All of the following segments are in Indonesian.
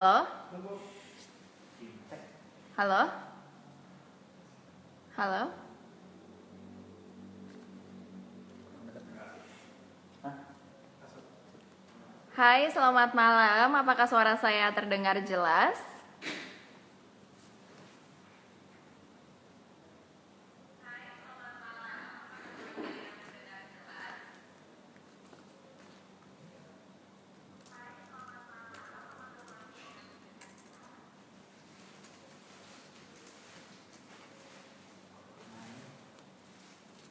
Halo? Halo? Halo? Hai, selamat malam. Apakah suara saya terdengar jelas?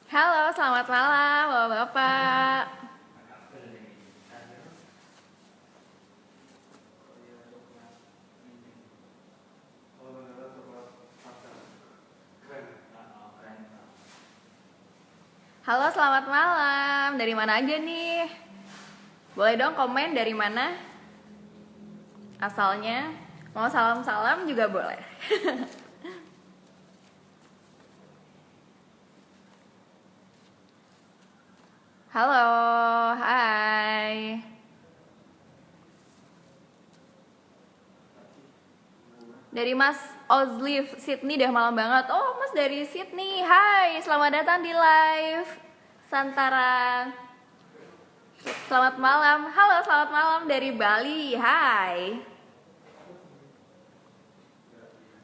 Halo, selamat malam, Bapak-bapak. Halo, selamat malam. Dari mana aja nih? Boleh dong komen dari mana? Asalnya. Mau salam-salam juga boleh. Halo, hai. Dari Mas Ozliv, Sydney, udah malam banget. Oh, Mas dari Sydney. Hai, selamat datang di live Santara. Selamat malam. Halo, selamat malam dari Bali. Hai.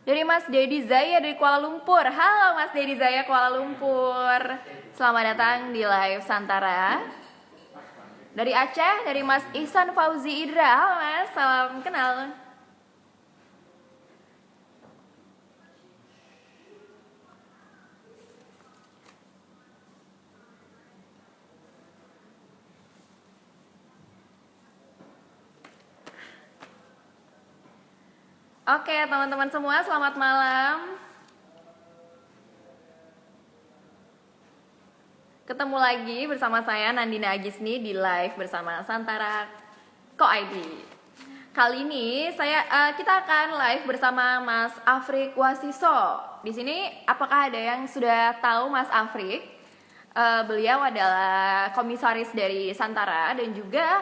Dari Mas Dedi Zaya dari Kuala Lumpur. Halo Mas Dedi Zaya Kuala Lumpur. Selamat datang di live Santara. Dari Aceh, dari Mas Ihsan Fauzi Idra. Halo Mas, salam kenal. Oke, teman-teman semua, selamat malam. Ketemu lagi bersama saya Nandina Agisni di live bersama Santara Ko ID. Kali ini kita akan live bersama Mas Afrik Wasiso. Di sini apakah ada yang sudah tahu Mas Afrik? Beliau adalah komisaris dari Santara dan juga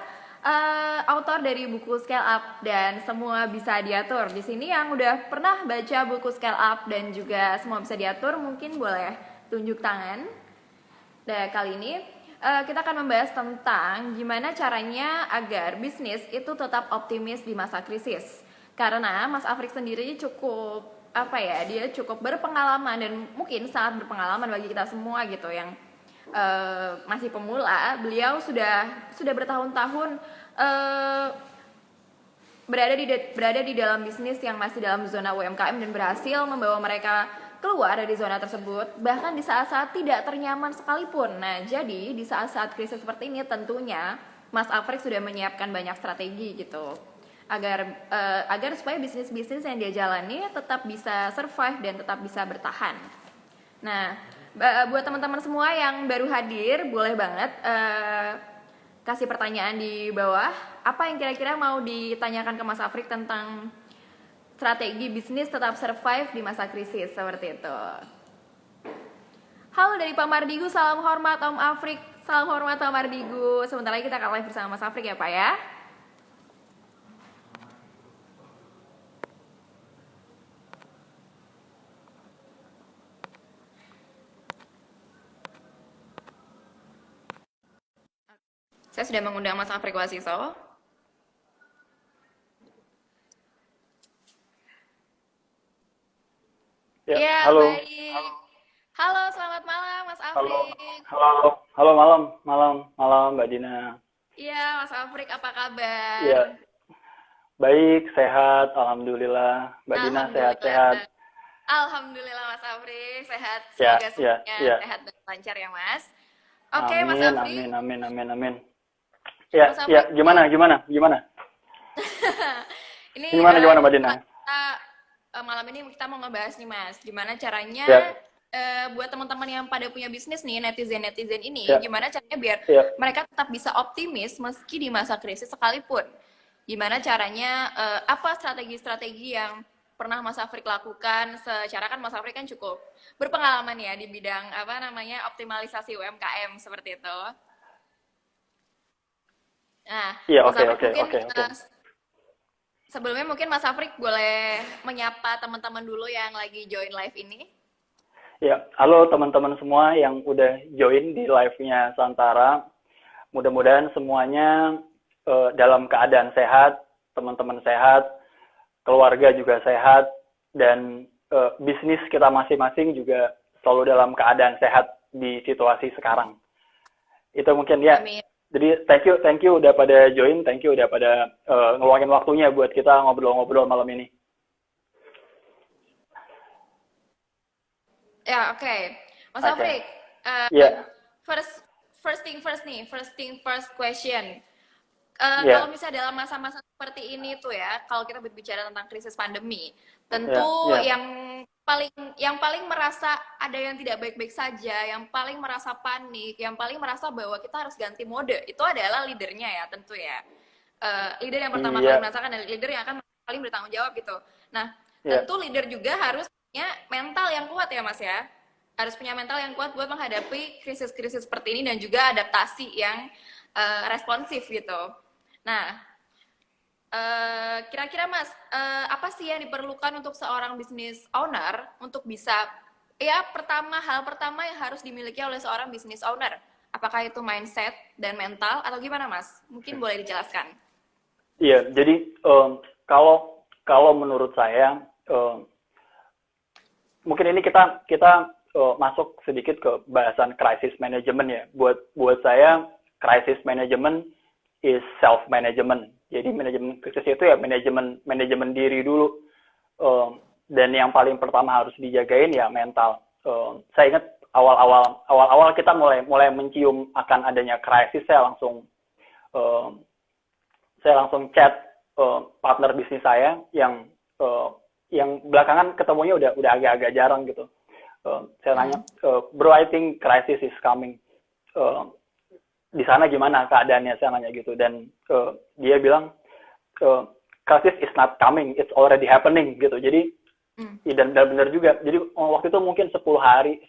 autor dari buku Scale Up dan Semua Bisa Diatur. Di sini yang udah pernah baca buku Scale Up dan juga Semua Bisa Diatur mungkin boleh tunjuk tangan. Nah, kali ini kita akan membahas tentang gimana caranya agar bisnis itu tetap optimis di masa krisis. Karena Mas Afrik sendiri cukup dia cukup berpengalaman dan mungkin sangat berpengalaman bagi kita semua gitu yang masih pemula. Beliau sudah bertahun-tahun berada di dalam bisnis yang masih dalam zona UMKM dan berhasil membawa mereka keluar dari zona tersebut, bahkan di saat-saat tidak ternyaman sekalipun. Nah, jadi di saat-saat krisis seperti ini tentunya Mas Afrik sudah menyiapkan banyak strategi gitu agar supaya bisnis-bisnis yang dia jalani tetap bisa survive dan tetap bisa bertahan. Nah, buat teman-teman semua yang baru hadir, boleh banget kasih pertanyaan di bawah. Apa yang kira-kira mau ditanyakan ke Mas Afrik tentang strategi bisnis tetap survive di masa krisis seperti itu. Halo dari Pak Mardigu, salam hormat Om Afrik. Salam hormat Pak Mardigu. Sebentar lagi kita akan live bersama Mas Afrik ya Pak ya. Saya sudah mengundang Mas Afrik Wasiso. Ya, Halo, baik. Halo, selamat malam Mas halo, Afrik. halo, malam Mbak Dina. Iya, Mas Afrik apa kabar? Ya, baik, sehat, alhamdulillah. Mbak Dina sehat-sehat. Alhamdulillah. Alhamdulillah Mas Afrik sehat. Ya, Semoga ya, semuanya ya. sehat dan lancar ya Mas. Oke Mas Amin, Afrik. amin, amin, amin, amin. Ya, Mas ya, Afrik gimana, gimana, gimana? ini Gimana Mbak Dina? kita malam ini kita mau ngebahas nih Mas, gimana caranya Ya, buat teman-teman yang pada punya bisnis nih, netizen ini, ya, gimana caranya biar ya. mereka tetap bisa optimis meski di masa krisis sekalipun. Gimana caranya, apa strategi-strategi yang pernah Mas Afrik lakukan, secara kan Mas Afrik kan cukup berpengalaman ya di bidang optimalisasi UMKM seperti itu. Nah, Iya, Mas oke, Afrik oke, mungkin oke, oke. Sebelumnya mungkin Mas Afrik boleh menyapa teman-teman dulu yang lagi join live ini. Ya, halo teman-teman semua yang udah join di live-nya Santara. Mudah-mudahan semuanya dalam keadaan sehat, teman-teman sehat, keluarga juga sehat, dan bisnis kita masing-masing juga selalu dalam keadaan sehat di situasi sekarang. Itu mungkin ya. Amin. Jadi thank you udah pada join, thank you udah pada ngeluangin waktunya buat kita ngobrol-ngobrol malam ini. Ya, oke. Mas Oke. Afrik, Ya, first thing first nih, first question. ya, Kalau misalnya dalam masa-masa seperti ini tuh ya, kalau kita berbicara tentang krisis pandemi, ya, tentu ya, yang paling merasa ada yang tidak baik-baik saja, yang paling merasa panik, yang paling merasa bahwa kita harus ganti mode, itu adalah leadernya ya, tentu ya. Leader yang pertama kali iya, merasakan adalah leader yang akan paling bertanggung jawab gitu. Nah, iya, tentu leader juga harus punya mental yang kuat ya Mas ya. Harus punya mental yang kuat buat menghadapi krisis-krisis seperti ini dan juga adaptasi yang responsif gitu. Nah, kira-kira Mas, apa sih yang diperlukan untuk seorang business owner untuk bisa, ya hal pertama yang harus dimiliki oleh seorang business owner? Apakah itu mindset dan mental atau gimana Mas? Mungkin boleh dijelaskan. iya. Jadi kalau menurut saya mungkin ini kita masuk sedikit ke bahasan crisis management ya. Buat saya crisis management is self management. Jadi manajemen krisis itu ya manajemen diri dulu. Dan yang paling pertama harus dijagain ya mental. Saya ingat awal-awal kita mulai mencium akan adanya krisis, saya langsung chat partner bisnis saya yang belakangan ketemunya udah agak-agak jarang gitu. Saya nanya, bro, I think crisis is coming. Di sana gimana keadaannya, saya nanya gitu, dan dia bilang crisis is not coming, it's already happening gitu. Jadi dan benar juga. Jadi waktu itu mungkin 10 hari,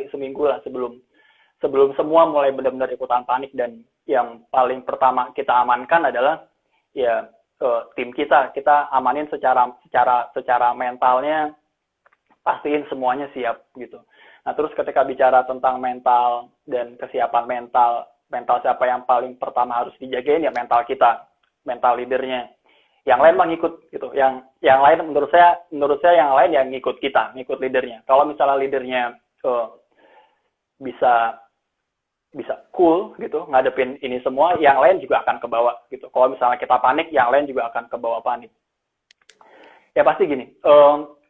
seminggu lah sebelum semua mulai benar-benar ikutan panik, dan yang paling pertama kita amankan adalah ya tim kita amanin secara mentalnya, pastiin semuanya siap gitu. Nah, terus ketika bicara tentang mental dan kesiapan mental siapa yang paling pertama harus dijagain, ya mental kita, mental leadernya. Yang lain mah ngikut gitu. Yang lain menurut saya yang lain yang ngikut leadernya. Kalau misalnya leadernya bisa cool gitu ngadepin ini semua, yang lain juga akan kebawa gitu. Kalau misalnya kita panik, yang lain juga akan kebawa panik. Ya pasti gini,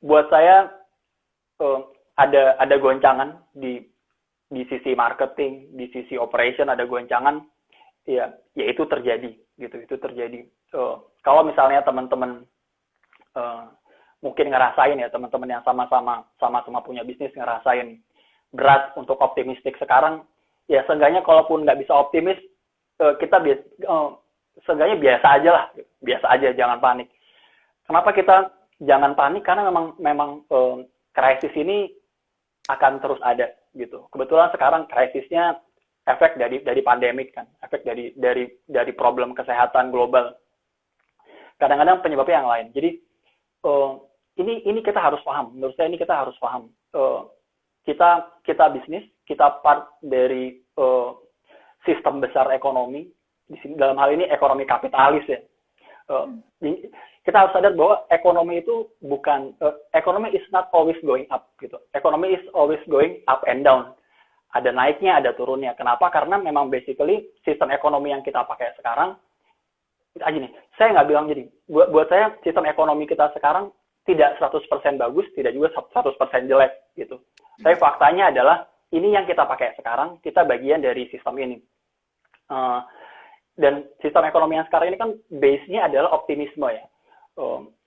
buat saya ada goncangan di sisi marketing, di sisi operation ada goncangan, ya itu terjadi gitu, itu terjadi. Kalau misalnya teman-teman mungkin ngerasain ya, teman-teman yang sama-sama punya bisnis ngerasain berat untuk optimistik sekarang, ya seenggaknya kalaupun nggak bisa optimis, kita seenggaknya biasa aja, jangan panik. Kenapa kita jangan panik? Karena memang krisis ini akan terus ada gitu. Kebetulan sekarang krisisnya efek dari pandemik kan, efek dari problem kesehatan global. Kadang-kadang penyebabnya yang lain. Jadi ini kita harus paham. Menurut saya ini kita harus paham. Kita bisnis, kita part dari sistem besar ekonomi. Dalam hal ini ekonomi kapitalis ya. Kita harus sadar bahwa ekonomi itu bukan ekonomi is not always going up gitu. Ekonomi is always going up and down. Ada naiknya, ada turunnya. Kenapa? Karena memang basically sistem ekonomi yang kita pakai sekarang aja nih. Saya nggak bilang jadi. Buat saya sistem ekonomi kita sekarang tidak 100% bagus, tidak juga 100% jelek gitu. Tapi faktanya adalah ini yang kita pakai sekarang, kita bagian dari sistem ini. Dan sistem ekonomi yang sekarang ini kan base-nya adalah optimisme ya.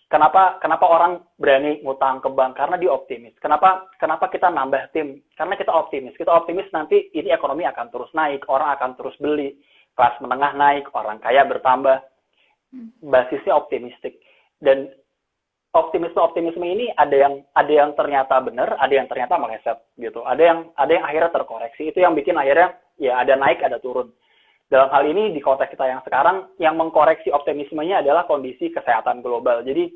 Kenapa orang berani ngutang ke bank? Karena dia optimis. Kenapa kita nambah tim? Karena kita optimis. Kita optimis nanti ini ekonomi akan terus naik, orang akan terus beli, kelas menengah naik, orang kaya bertambah. Basisnya optimistik. Dan optimisme ini ada yang ternyata benar, ada yang ternyata meleset gitu. Ada yang akhirnya terkoreksi. Itu yang bikin akhirnya ya ada naik, ada turun. dalam hal ini di konteks kita yang sekarang, yang mengkoreksi optimismenya adalah kondisi kesehatan global. Jadi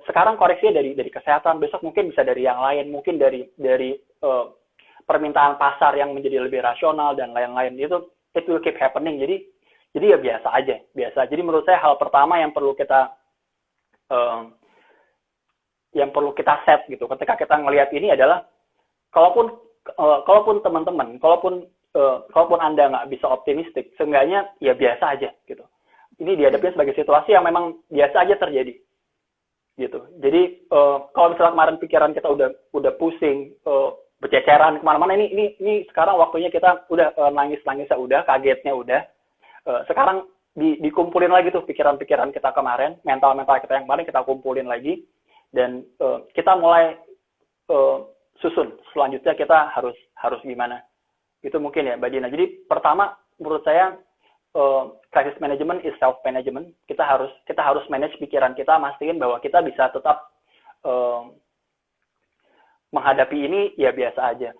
sekarang koreksinya dari kesehatan, besok mungkin bisa dari yang lain, mungkin dari permintaan pasar yang menjadi lebih rasional dan lain-lain. Itu it will keep happening. Jadi ya biasa aja, biasa. Jadi menurut saya hal pertama yang perlu kita set gitu ketika kita ngelihat ini adalah kalaupun teman-teman, kalaupun Anda nggak bisa optimistik, seenggaknya ya biasa aja gitu. Ini dihadapi sebagai situasi yang memang biasa aja terjadi gitu. Jadi kalau misalnya kemarin pikiran kita udah pusing, berceceran kemana-mana, ini sekarang waktunya kita udah nangis-nangisnya udah, kagetnya udah. Sekarang dikumpulin lagi tuh pikiran-pikiran kita kemarin, mental-mental kita yang kemarin kita kumpulin lagi, dan kita mulai susun selanjutnya kita harus gimana. Itu mungkin ya Mbak Dina. Jadi pertama menurut saya crisis management is self management. Kita harus manage pikiran kita, mastiin bahwa kita bisa tetap menghadapi ini ya biasa aja.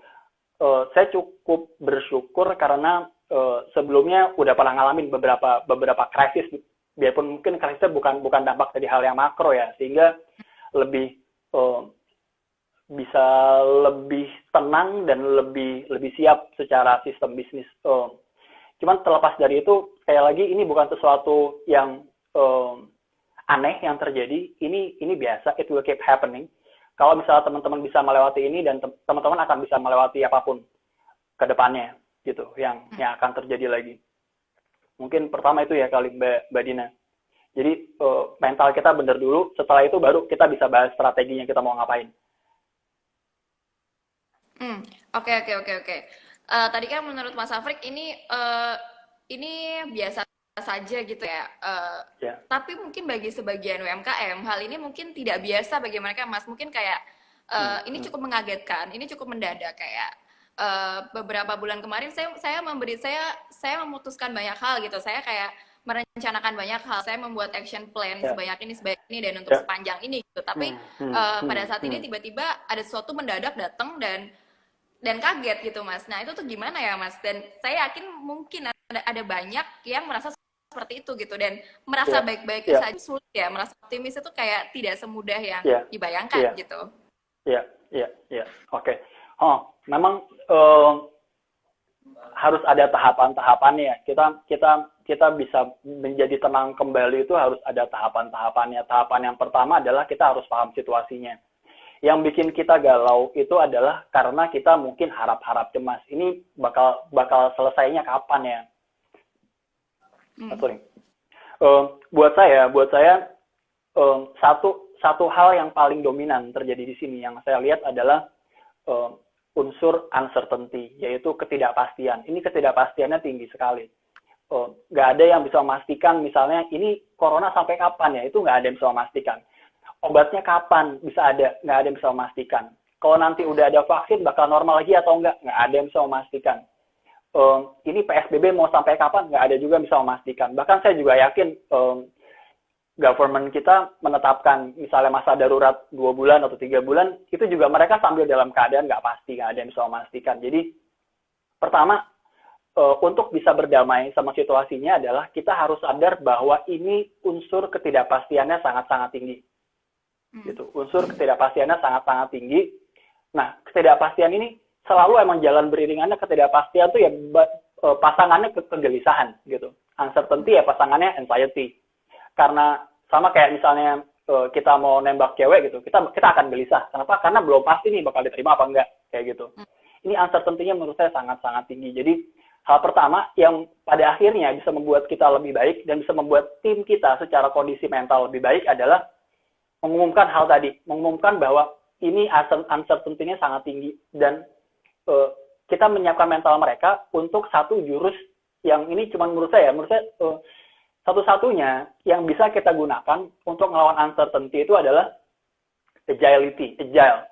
Saya cukup bersyukur karena sebelumnya udah pernah ngalamin beberapa krisis, biarpun mungkin krisisnya bukan dampak dari hal yang makro ya, sehingga lebih bisa lebih tenang dan lebih siap secara sistem bisnis. Cuman terlepas dari itu, sekali lagi ini bukan sesuatu yang aneh yang terjadi. Ini biasa, it will keep happening. Kalau misalnya teman-teman bisa melewati ini, dan teman-teman akan bisa melewati apapun ke depannya gitu, yang akan terjadi lagi. Mungkin pertama itu ya kali Mbak Dina. Jadi mental kita bener dulu, setelah itu baru kita bisa bahas strateginya kita mau ngapain. Oke. Tadi kan menurut Mas Afrik ini biasa saja gitu ya. Yeah. Tapi mungkin bagi sebagian UMKM hal ini mungkin tidak biasa bagi mereka, Mas. Mungkin kayak ini cukup mengagetkan, ini cukup mendadak kayak beberapa bulan kemarin saya memutuskan banyak hal gitu. Saya kayak merencanakan banyak hal. Saya membuat action plan sebanyak ini dan untuk sepanjang ini gitu. Tapi pada saat ini tiba-tiba ada sesuatu mendadak datang dan kaget gitu, Mas. Nah, itu tuh gimana ya, Mas? Dan saya yakin mungkin ada banyak yang merasa seperti itu gitu, dan merasa baik-baik saja sulit ya, merasa optimis itu kayak tidak semudah yang dibayangkan gitu. Iya. Oke. Memang harus ada tahapan-tahapannya. Kita bisa menjadi tenang kembali itu harus ada tahapan-tahapannya. Tahapan yang pertama adalah kita harus paham situasinya. Yang bikin kita galau itu adalah karena kita mungkin harap-harap cemas. Ini bakal selesainya kapan ya? Buat saya satu hal yang paling dominan terjadi di sini yang saya lihat adalah unsur uncertainty, yaitu ketidakpastian. Ini ketidakpastiannya tinggi sekali. Nggak ada yang bisa memastikan, misalnya ini corona sampai kapan ya? Itu nggak ada yang bisa memastikan. Obatnya kapan bisa ada? Nggak ada yang bisa memastikan. Kalau nanti udah ada vaksin, bakal normal lagi atau nggak ada yang bisa memastikan. Ini PSBB mau sampai kapan? Nggak ada juga yang bisa memastikan. Bahkan saya juga yakin government kita menetapkan misalnya masa darurat 2 bulan atau 3 bulan, itu juga mereka sambil dalam keadaan nggak pasti, nggak ada yang bisa memastikan. Jadi pertama, untuk bisa berdamai sama situasinya adalah kita harus sadar bahwa ini unsur ketidakpastiannya sangat-sangat tinggi. Gitu. Unsur ketidakpastiannya sangat-sangat tinggi. Nah, ketidakpastian ini selalu emang jalan beriringannya. Ketidakpastian tuh ya pasangannya kegelisahan gitu. Uncertainty ya pasangannya anxiety. Karena sama kayak misalnya kita mau nembak cewek gitu, kita akan gelisah. Kenapa? Karena belum pasti nih bakal diterima apa enggak, kayak gitu. Ini uncertainty-nya menurut saya sangat-sangat tinggi. Jadi hal pertama yang pada akhirnya bisa membuat kita lebih baik dan bisa membuat tim kita secara kondisi mental lebih baik adalah mengumumkan hal tadi, mengumumkan bahwa ini uncertainty-nya sangat tinggi, dan kita menyiapkan mental mereka untuk satu jurus yang ini cuma menurut saya satu-satunya yang bisa kita gunakan untuk melawan uncertainty itu adalah agility, agile.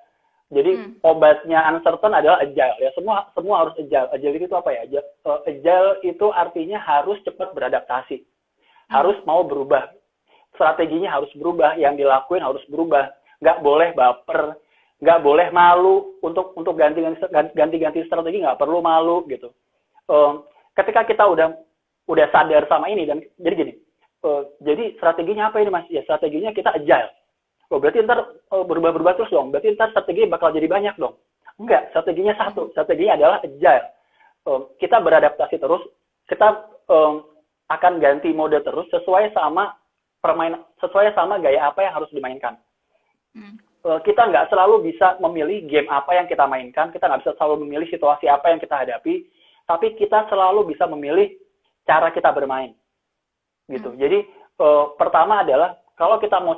Jadi obatnya uncertain adalah agile ya, semua harus agile. Agility itu apa ya? Agile itu artinya harus cepat beradaptasi, harus mau berubah. Strateginya harus berubah, yang dilakuin harus berubah, nggak boleh baper, nggak boleh malu untuk ganti strategi, nggak perlu malu gitu. Ketika kita udah udah sadar sama ini dan jadi gini. Jadi strateginya apa ini Mas? Ya strateginya kita agile. Oh, berarti ntar berubah-berubah terus dong. Berarti ntar strategi bakal jadi banyak dong. Enggak, strateginya satu. Strateginya adalah agile. Kita beradaptasi terus. Kita akan ganti mode terus sesuai sama gaya apa yang harus dimainkan. Kita nggak selalu bisa memilih game apa yang kita mainkan. Kita nggak bisa selalu memilih situasi apa yang kita hadapi. Tapi kita selalu bisa memilih cara kita bermain. Gitu. Jadi pertama adalah kalau kita mau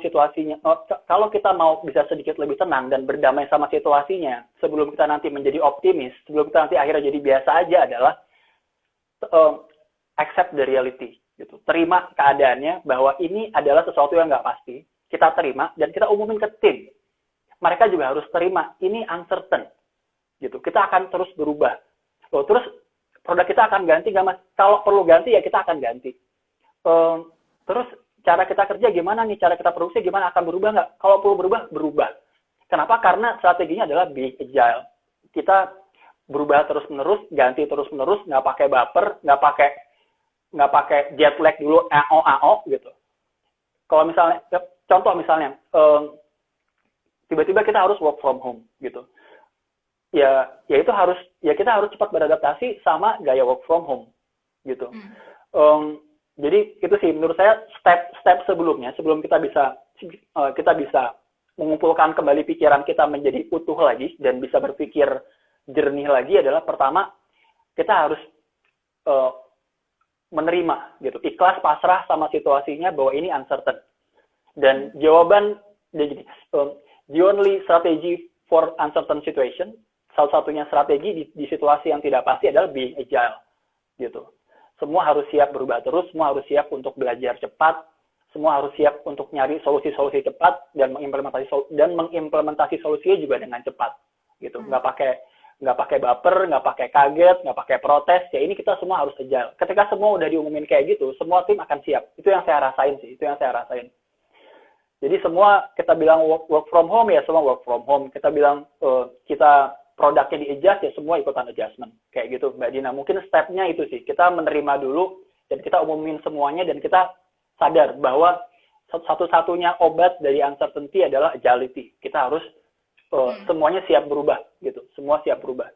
kalau kita mau bisa sedikit lebih tenang dan berdamai sama situasinya, sebelum kita nanti menjadi optimis, sebelum kita nanti akhirnya jadi biasa aja adalah accept the reality, gitu. Terima keadaannya bahwa ini adalah sesuatu yang nggak pasti, kita terima dan kita umumin ke tim. Mereka juga harus terima ini uncertain, gitu. Kita akan terus berubah. Terus produk kita akan ganti nggak Mas? Kalau perlu ganti ya kita akan ganti. Terus cara kita kerja gimana nih, cara kita produksi gimana, akan berubah nggak? Kalau perlu berubah. Kenapa? Karena strateginya adalah be agile. Kita berubah terus-menerus, ganti terus-menerus, nggak pakai baper, nggak pakai jet lag dulu, AO gitu. Kalau misalnya, contoh misalnya, tiba-tiba kita harus work from home gitu. Ya itu harus, ya kita harus cepat beradaptasi sama gaya work from home gitu. Jadi itu sih menurut saya step sebelumnya, sebelum kita bisa mengumpulkan kembali pikiran kita menjadi utuh lagi dan bisa berpikir jernih lagi adalah pertama kita harus menerima gitu, ikhlas pasrah sama situasinya bahwa ini uncertain. Dan jawaban jadi the only strategy for uncertain situation, salah satunya strategi di situasi yang tidak pasti adalah being agile gitu. Semua harus siap berubah terus, semua harus siap untuk belajar cepat, semua harus siap untuk nyari solusi-solusi cepat dan mengimplementasi solusinya juga dengan cepat, gitu. Nggak pakai baper, nggak pakai kaget, nggak pakai protes. Ya ini kita semua harus agile. Ketika semua udah diumumin kayak gitu, semua tim akan siap. Itu yang saya rasain sih, Jadi semua kita bilang work from home ya semua work from home. Kita bilang kita produknya di-adjust ya semua ikutan adjustment. Kayak gitu Mbak Dina. Mungkin stepnya itu sih. Kita menerima dulu dan kita umumin semuanya dan kita sadar bahwa satu-satunya obat dari uncertainty adalah agility. Kita harus semuanya siap berubah gitu. Semua siap berubah.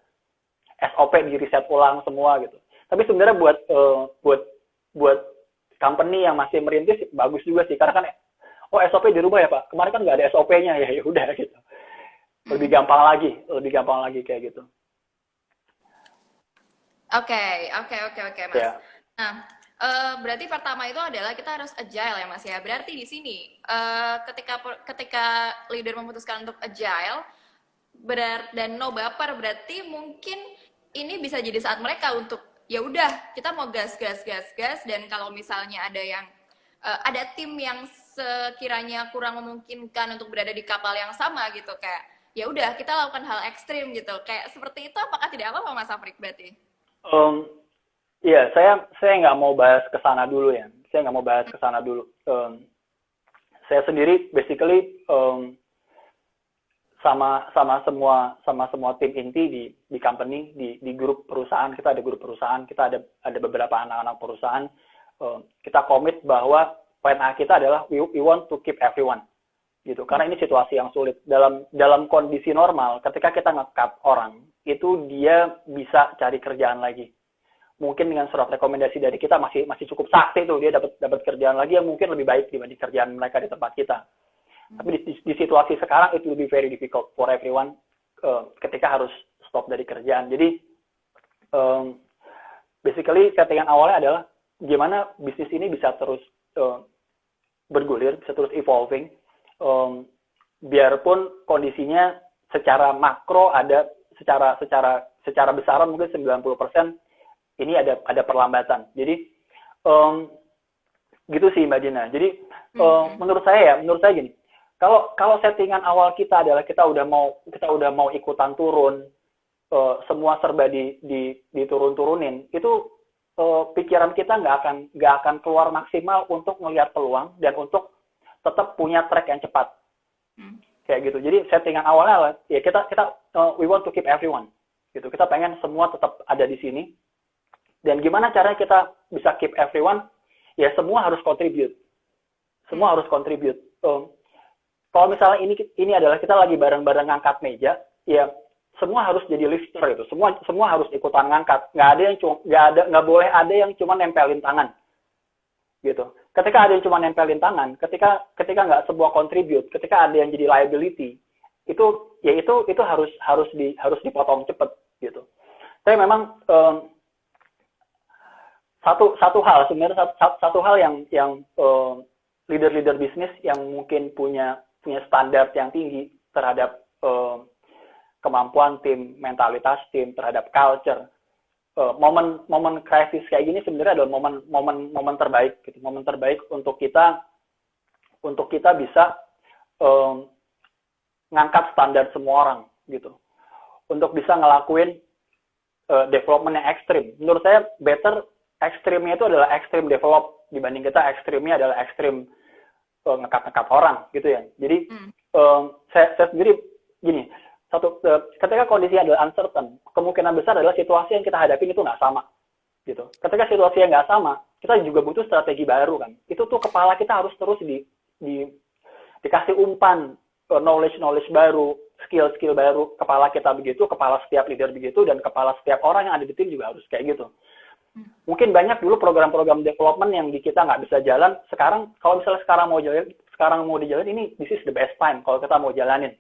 SOP di reset ulang semua gitu. Tapi sebenarnya buat company yang masih merintis bagus juga sih karena kan SOP dirubah ya Pak. Kemarin kan nggak ada SOP-nya ya udah gitu. Lebih gampang lagi kayak gitu. Oke, Mas. Ya. Nah, berarti pertama itu adalah kita harus agile ya Mas ya. Berarti di sini ketika leader memutuskan untuk agile dan no baper, berarti mungkin ini bisa jadi saat mereka untuk ya udah kita mau gas dan kalau misalnya ada tim yang sekiranya kurang memungkinkan untuk berada di kapal yang sama gitu kayak ya udah kita lakukan hal ekstrim gitu kayak seperti itu, apakah tidak apa-apa Mas Afrik berarti? Iya, saya nggak mau bahas ke sana dulu ya. Saya sendiri basically sama semua tim inti di company di grup perusahaan. Kita ada grup perusahaan, kita ada beberapa anak-anak perusahaan. Kita komit bahwa poin A kita adalah we want to keep everyone gitu. Karena ini situasi yang sulit. Dalam kondisi normal, ketika kita nge-cut orang, itu dia bisa cari kerjaan lagi. Mungkin dengan surat rekomendasi dari kita masih cukup sakti tuh, dia dapat kerjaan lagi yang mungkin lebih baik dibanding kerjaan mereka di tempat kita. Tapi di situasi sekarang it will be very difficult for everyone ketika harus stop dari kerjaan. Jadi basically settingan awalnya adalah gimana bisnis ini bisa terus bergulir, bisa terus evolving. Biarpun kondisinya secara makro secara besaran mungkin 90% ini ada perlambatan. Jadi gitu sih Mbak Dina. Jadi menurut saya gini, kalau settingan awal kita adalah kita udah mau ikutan turun, semua serba diturun-turunin, itu pikiran kita nggak akan keluar maksimal untuk melihat peluang dan untuk tetap punya track yang cepat. Kayak gitu. Jadi settingan awalnya ya kita we want to keep everyone gitu. Kita pengen semua tetap ada di sini. Dan gimana caranya kita bisa keep everyone? Ya semua harus contribute. Semua harus contribute. Kalau misalnya ini adalah kita lagi bareng-bareng ngangkat meja, ya semua harus jadi lifter itu. Semua harus ikutan ngangkat. Nggak boleh ada yang cuma nempelin tangan. Gitu. Ketika ada yang cuma nempelin tangan, ketika nggak sebuah contribute, ketika ada yang jadi liability, itu harus dipotong cepet gitu. Tapi memang satu hal sebenarnya satu hal yang leader bisnis yang mungkin punya standar yang tinggi terhadap kemampuan tim, mentalitas tim, terhadap culture. Momen krisis kayak gini sebenarnya adalah momen terbaik gitu. Momen terbaik untuk kita bisa ngangkat standar semua orang gitu. Untuk bisa ngelakuin development yang ekstrim. Menurut saya better ekstrimnya itu adalah ekstrim develop dibanding kita ekstrimnya adalah ekstrim ngekat orang gitu ya. Jadi saya sendiri gini, ketika kondisi adalah uncertain, kemungkinan besar adalah situasi yang kita hadapi itu nggak sama, gitu. Ketika situasi yang nggak sama, kita juga butuh strategi baru kan. Itu tuh kepala kita harus terus dikasih umpan knowledge baru, skill baru. Kepala kita begitu, kepala setiap leader begitu, dan kepala setiap orang yang ada di tim juga harus kayak gitu. Mungkin banyak dulu program-program development yang di kita nggak bisa jalan. Sekarang kalau misalnya sekarang mau dijalan, ini this is the best time kalau kita mau jalanin.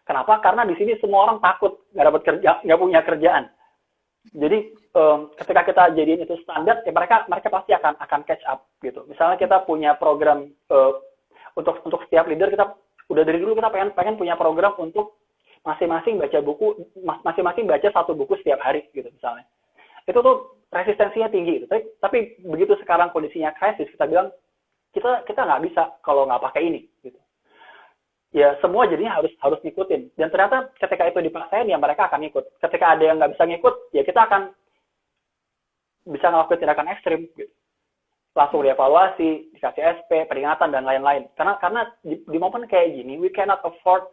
Kenapa? Karena di sini semua orang takut nggak dapat kerja, nggak punya kerjaan. Jadi ketika kita jadiin itu standar, ya mereka pasti akan catch up gitu. Misalnya kita punya program untuk setiap leader, kita udah dari dulu kita pengen punya program untuk masing-masing baca satu buku setiap hari gitu misalnya. Itu tuh resistensinya tinggi gitu. Tapi begitu sekarang kondisinya krisis, kita bilang kita nggak bisa kalau nggak pakai ini gitu. Ya semua jadinya harus ngikutin. Dan ternyata ketika itu dipaksain, ya mereka akan ngikut. Ketika ada yang nggak bisa ngikut, ya kita akan bisa ngelakuin tindakan ekstrim. Gitu. Langsung dievaluasi, dikasih SP, peringatan, dan lain-lain. Karena di momen kayak gini, we cannot afford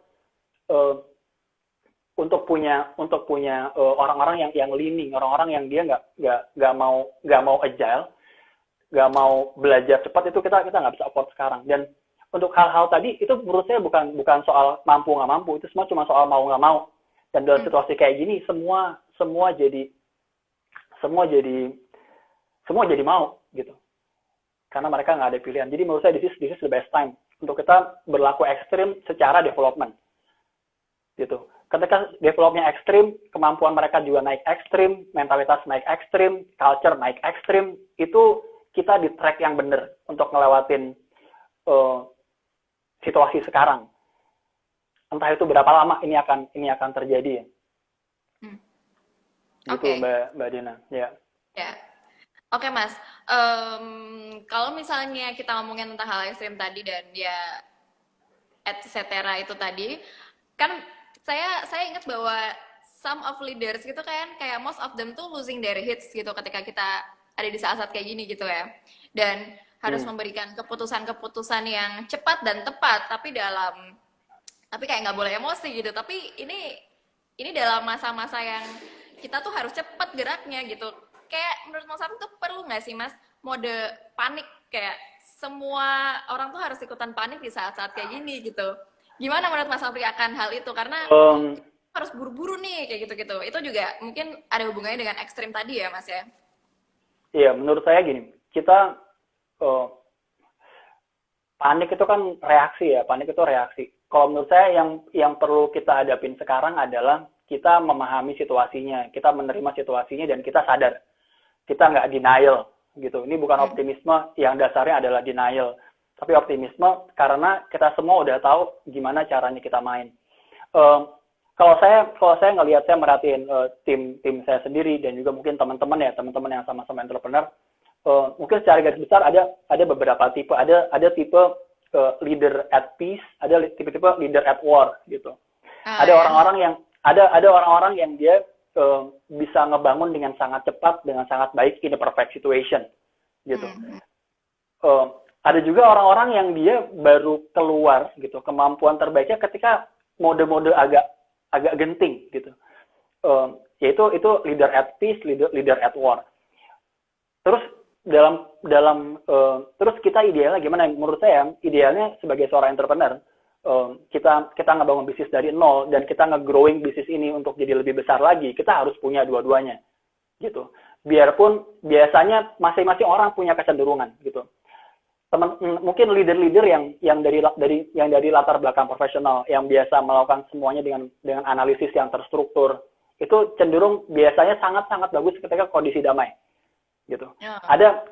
untuk punya orang-orang yang leaning, orang-orang yang dia nggak mau agile, nggak mau belajar cepat, itu kita nggak bisa afford sekarang. Dan untuk hal-hal tadi itu menurut saya bukan soal mampu nggak mampu, itu semua cuma soal mau nggak mau. Dan dalam situasi kayak gini semua jadi mau gitu, karena mereka nggak ada pilihan. Jadi menurut saya this is the best time untuk kita berlaku ekstrim secara development gitu. Ketika developnya ekstrim, kemampuan mereka juga naik ekstrim, mentalitas naik ekstrim, culture naik ekstrim, itu kita di track yang benar untuk ngelewatin situasi sekarang. Entah itu berapa lama ini akan terjadi ya. Gitu okay. Mbak Dina. Ya. Oke Mas. Kalau misalnya kita ngomongin tentang hal ekstrim tadi dan ya et cetera itu tadi, kan saya ingat bahwa some of leaders gitu kan kayak most of them tuh losing their hits gitu ketika kita ada di saat-saat kayak gini gitu ya. Dan harus memberikan keputusan-keputusan yang cepat dan tepat, tapi kayak nggak boleh emosi gitu. Tapi ini dalam masa-masa yang kita tuh harus cepat geraknya gitu. Kayak menurut Mas Afri tuh perlu nggak sih Mas mode panik, kayak semua orang tuh harus ikutan panik di saat-saat kayak gini gitu. Gimana menurut Mas Afri akan hal itu? Karena harus buru-buru nih kayak gitu-gitu. Itu juga mungkin ada hubungannya dengan ekstrim tadi ya Mas ya? Iya, menurut saya gini, kita panik itu kan reaksi ya, panik itu reaksi. Kalau menurut saya yang perlu kita hadapin sekarang adalah kita memahami situasinya, kita menerima situasinya, dan kita sadar. Kita nggak denial gitu. Ini bukan optimisme yang dasarnya adalah denial, tapi optimisme karena kita semua udah tahu gimana caranya kita main. Kalau saya ngelihat, saya merhatiin tim saya sendiri dan juga mungkin teman-teman yang sama-sama entrepreneur. Mungkin secara garis besar ada beberapa tipe, ada tipe leader at peace, ada tipe leader at war gitu. Ada orang-orang yang dia bisa ngebangun dengan sangat cepat, dengan sangat baik in a perfect situation gitu. Ada juga orang-orang yang dia baru keluar gitu, kemampuan terbaiknya ketika mode-mode agak genting gitu. Yaitu leader at peace, leader at war. Terus terus kita idealnya gimana? Menurut saya idealnya sebagai seorang entrepreneur, kita ngebangun bisnis dari nol dan kita nge-growing bisnis ini untuk jadi lebih besar lagi, kita harus punya dua-duanya gitu. Biarpun biasanya masing-masing orang punya kecenderungan gitu. Mungkin leader-leader yang dari latar belakang profesional yang biasa melakukan semuanya dengan analisis yang terstruktur, itu cenderung biasanya sangat-sangat bagus ketika kondisi damai gitu. Ya. Ada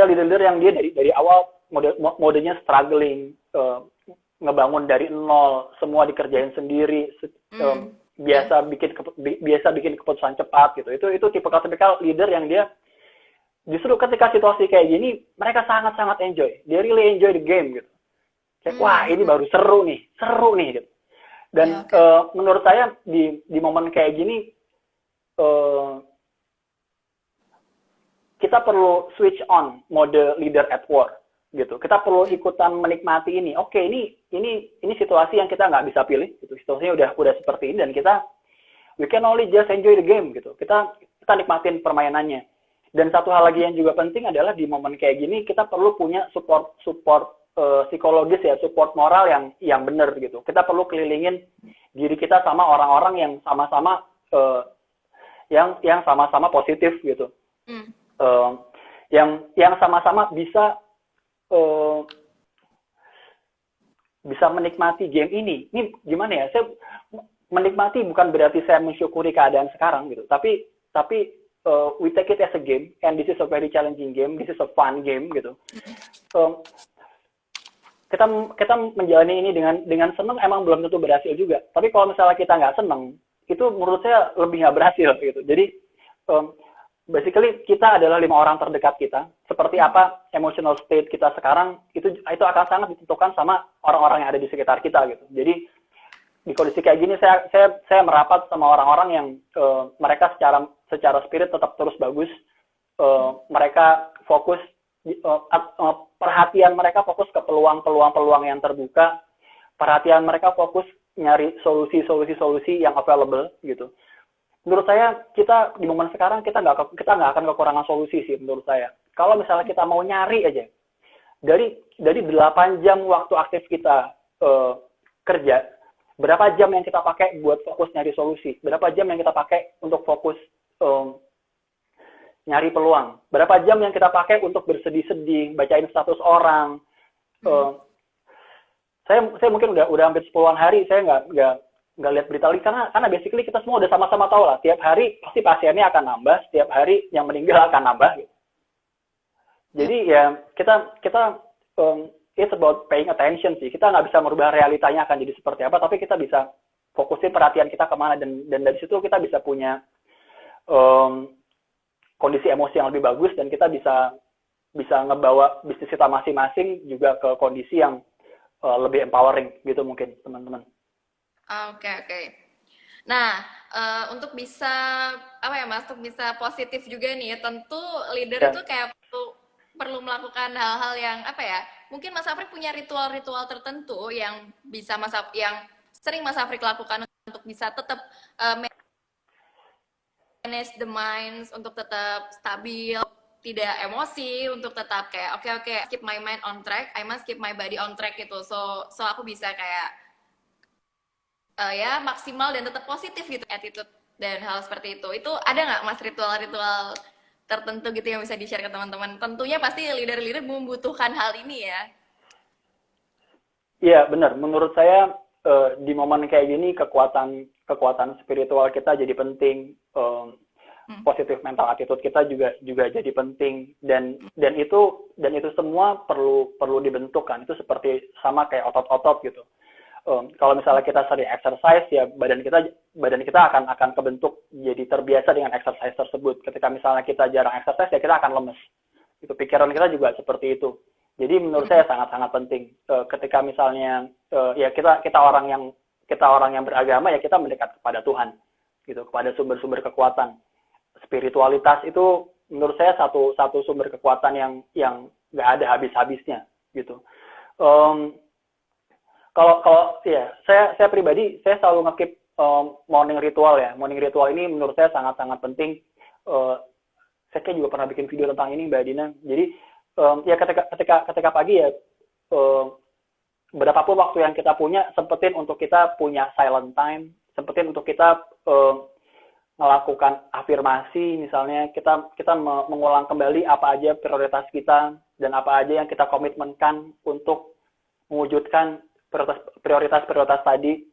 leader-leader yang dia dari awal modenya struggling, ngebangun dari nol, semua dikerjain sendiri, biasa bikin keputusan cepat gitu. Itu tipikal leader yang dia justru ketika situasi kayak gini mereka sangat-sangat enjoy. Dia really enjoy the game gitu. Kayak wah, ini baru seru nih gitu. Dan menurut saya di momen kayak gini kita perlu switch on mode leader at war gitu. Kita perlu ikutan menikmati ini. Oke, ini situasi yang kita nggak bisa pilih gitu. Situasinya udah seperti ini dan we can only just enjoy the game gitu. Kita nikmatin permainannya. Dan satu hal lagi yang juga penting adalah di momen kayak gini kita perlu punya support psikologis ya, support moral yang benar gitu. Kita perlu kelilingin diri kita sama orang-orang yang sama-sama yang sama-sama positif gitu. Yang sama-sama bisa menikmati game ini. Ini gimana ya? Saya menikmati bukan berarti saya mensyukuri keadaan sekarang gitu. Tapi we take it as a game, and this is a very challenging game. This is a fun game gitu. Kita menjalani ini dengan senang emang belum tentu berhasil juga. Tapi kalau misalnya kita nggak senang, itu menurut saya lebih nggak berhasil gitu. Jadi basically kita adalah 5 orang terdekat kita. Seperti apa emotional state kita sekarang itu akan sangat ditentukan sama orang-orang yang ada di sekitar kita gitu. Jadi di kondisi kayak gini saya merapat sama orang-orang yang mereka secara spirit tetap terus bagus. Mereka fokus perhatian mereka fokus ke peluang yang terbuka. Perhatian mereka fokus nyari solusi yang available gitu. Menurut saya kita di momen sekarang kita nggak akan kekurangan solusi sih menurut saya. Kalau misalnya kita mau nyari aja dari 8 jam waktu aktif kita kerja, berapa jam yang kita pakai buat fokus nyari solusi, berapa jam yang kita pakai untuk fokus nyari peluang, berapa jam yang kita pakai untuk bersedih-sedih, bacain status orang. Saya mungkin udah hampir 10-an hari saya nggak lihat berita lagi karena basically kita semua udah sama-sama tahu lah tiap hari pasti pasiennya akan nambah, setiap hari yang meninggal akan nambah gitu. Jadi ya kita it's about paying attention sih. Kita nggak bisa merubah realitanya akan jadi seperti apa, tapi kita bisa fokusin perhatian kita kemana dan dari situ kita bisa punya kondisi emosi yang lebih bagus dan kita bisa ngebawa bisnis kita masing-masing juga ke kondisi yang lebih empowering gitu mungkin teman-teman. Oke. Nah, untuk bisa Mas, untuk bisa positif juga nih, tentu leader itu kayak perlu melakukan hal-hal yang mungkin Mas Afrik punya ritual-ritual tertentu yang bisa yang sering Mas Afrik lakukan untuk bisa tetap manage the minds, untuk tetap stabil, tidak emosi, untuk tetap kayak oke, keep my mind on track, I must keep my body on track gitu. So aku bisa kayak maksimal dan tetap positif gitu, attitude dan hal seperti itu. Itu ada nggak Mas ritual-ritual tertentu gitu yang bisa di-share ke teman-teman? Tentunya pasti leader-leader membutuhkan hal ini ya. Iya, benar. Menurut saya di momen kayak gini kekuatan spiritual kita jadi penting. Positif mental attitude kita juga jadi penting dan itu semua perlu dibentuk kan. Itu seperti sama kayak otot-otot gitu. Kalau misalnya kita sering exercise ya badan kita akan kebentuk jadi terbiasa dengan exercise tersebut. Ketika misalnya kita jarang exercise ya kita akan lemes. Itu pikiran kita juga seperti itu. Jadi menurut saya sangat-sangat penting ketika misalnya ya kita orang yang beragama ya kita mendekat kepada Tuhan gitu, kepada sumber-sumber kekuatan. Spiritualitas itu menurut saya satu sumber kekuatan yang nggak ada habis-habisnya gitu. Kalau ya saya pribadi saya selalu nge-keep morning ritual ya. Morning ritual ini menurut saya sangat-sangat penting. saya kayak juga pernah bikin video tentang ini Mbak Dina. Jadi ya ketika pagi ya berapapun waktu yang kita punya, sempetin untuk kita punya silent time, sempetin untuk kita melakukan afirmasi, misalnya kita mengulang kembali apa aja prioritas kita dan apa aja yang kita komitmenkan untuk mewujudkan prioritas tadi.